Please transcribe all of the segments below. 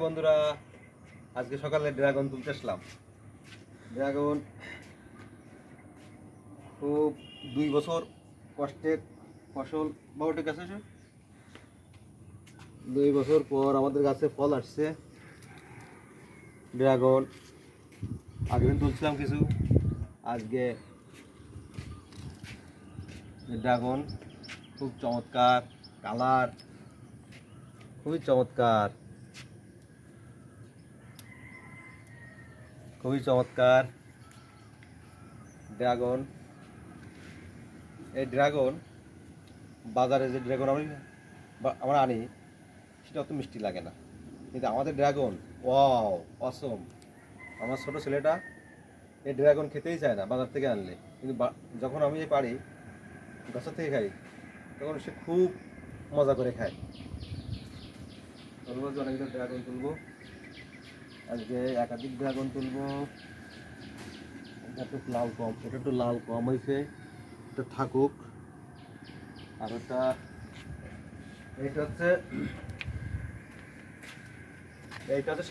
বন্ধুরা, আজকে সকালে ড্রাগন তুলতে আসলাম। ড্রাগন খুব 2 বছর কষ্টের ফসল। বাবুটি গাছ আছে, 2 বছর পর আমাদের গাছে ফল আসছে। ড্রাগন আগের দিন তুলছিলাম কিছু, আজকে ড্রাগন খুব চমৎকার কালার, খুবই চমৎকার, খুবই চমৎকার ড্রাগন। এই ড্রাগন বাজারে যে ড্রাগন আমরা আনি সেটা অত মিষ্টি লাগে না, কিন্তু আমাদের ড্রাগন ওয়াও অসম। আমার ছোট ছেলেটা এই ড্রাগন খেতেই চায় না বাজার থেকে আনলে, কিন্তু যখন আমি পারি গাছের থেকে খাই তখন সে খুব মজা করে খায়। অনেকগুলো ড্রাগন তুলবো আজকে, একাধিক ড্রাগন তুলবো। এটা একটু লাল কম, এটা একটু লাল কম হয়েছে, এটা থাকুক। আর এটা হচ্ছে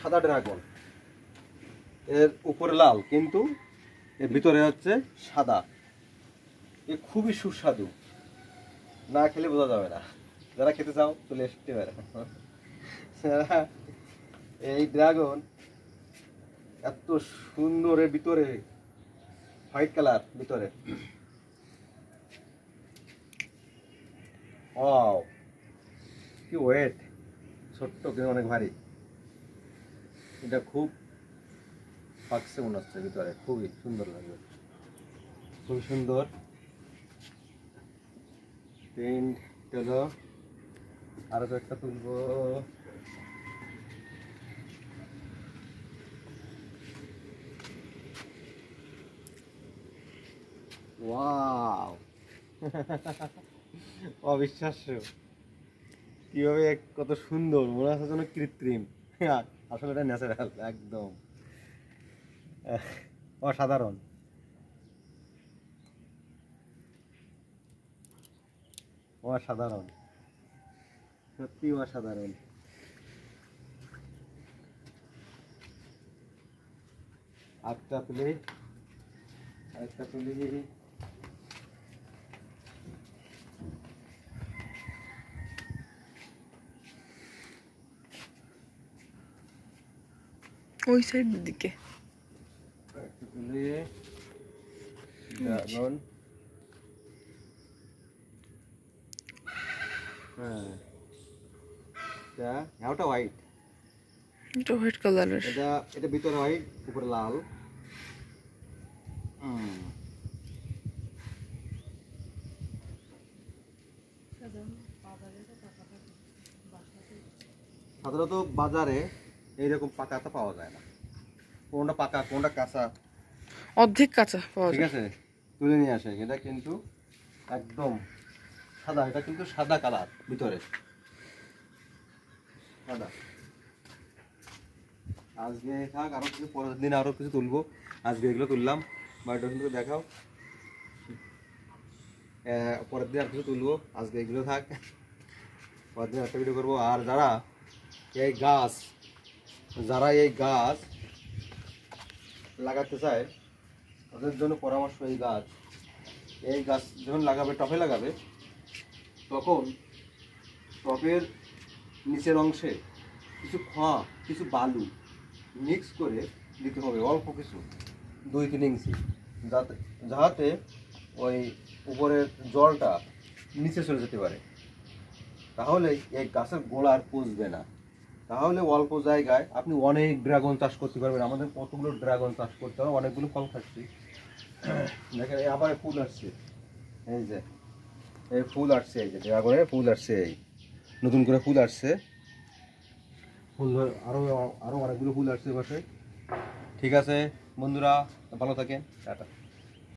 সাদা ড্রাগন, এর উপরে লাল কিন্তু এর ভিতরে হচ্ছে সাদা। এ খুবই সুস্বাদু, না খেলে বোঝা যাবে না। যারা খেতে চাও চলে আসতে পারে। এই ড্রাগন এত সুন্দর, এর ভিতরে হোয়াইট কালার ভিতরে, ওয়াও কি ওয়েট, ছোট্ট কিন্তু অনেক ভারী। এটা খুব পাকছে মনে হচ্ছে ভিতরে, খুবই সুন্দর লাগবে, খুবই সুন্দর। প্রিন্ট হলো আরো একটা তুলবো। ওয়াও অবিশ্বাস্য, কিভাবে কত সুন্দর, মনে হচ্ছে যেন কৃত্রিম, আসলে এটা ন্যাচারাল একদম অসাধারণ। অসাধারণ, সত্যি অসাধারণ। আরেকটা তুলি, আরেকটা তুলি। ওই সাইড দিকে ড্রাগন, হ্যাঁ এটা হোয়াইট, এটা হোয়াইট কালারের। এটা ভিতরে হোয়াইট উপরে লাল। সাধারণত বাজারে এইরকম পাকাটা পাওয়া যায় না, কোনটা পাকা কোনটা কাঁচা, অর্ধেক কাঁচা পাওয়া যায়। ঠিক আছে, তুলে নিয়ে আসে। এটা কিন্তু একদম সাদা, এটা কিন্তু সাদা কালার ভিতরে সাদা। আজকে থাক, আরো কিছু পরের দিন আরো কিছু তুলবো। আজকে এগুলো তুললাম, বাড়িটা কিন্তু দেখাও। পরের দিন আর কিছু তুলবো, আজকে এগুলো থাক, পরের দিন একটা ভিডিও করবো। আর যারা এই গাছ লাগাতে চায় তাদের জন্য পরামর্শ, এই গাছ যখন লাগাবে, টবে লাগাবে, তখন টবের নিচের অংশে কিছু খোয়া, কিছু বালু মিক্স করে দিতে হবে, অল্প কিছু 2-3 ইঞ্চি, যাতে ওই উপরের জলটা নিচে চলে যেতে পারে। তাহলে এই গাছের গোড়া আর পচবে না। তাহলে অল্প জায়গায় আপনি অনেক ড্রাগন চাষ করতে পারবেন। আমাদের কতগুলো ড্রাগন চাষ করতে হবে, অনেকগুলো ফল খাচ্ছি। দেখেন আবার ফুল আসছে, এই যে এই ফুল আসছে, এই যে ড্রাগনের ফুল আসছে, এই নতুন করে ফুল আসছে, ফুল আরো আরো অনেকগুলো ফুল আসছে পাশে। ঠিক আছে বন্ধুরা, ভালো থাকেন, টাটা।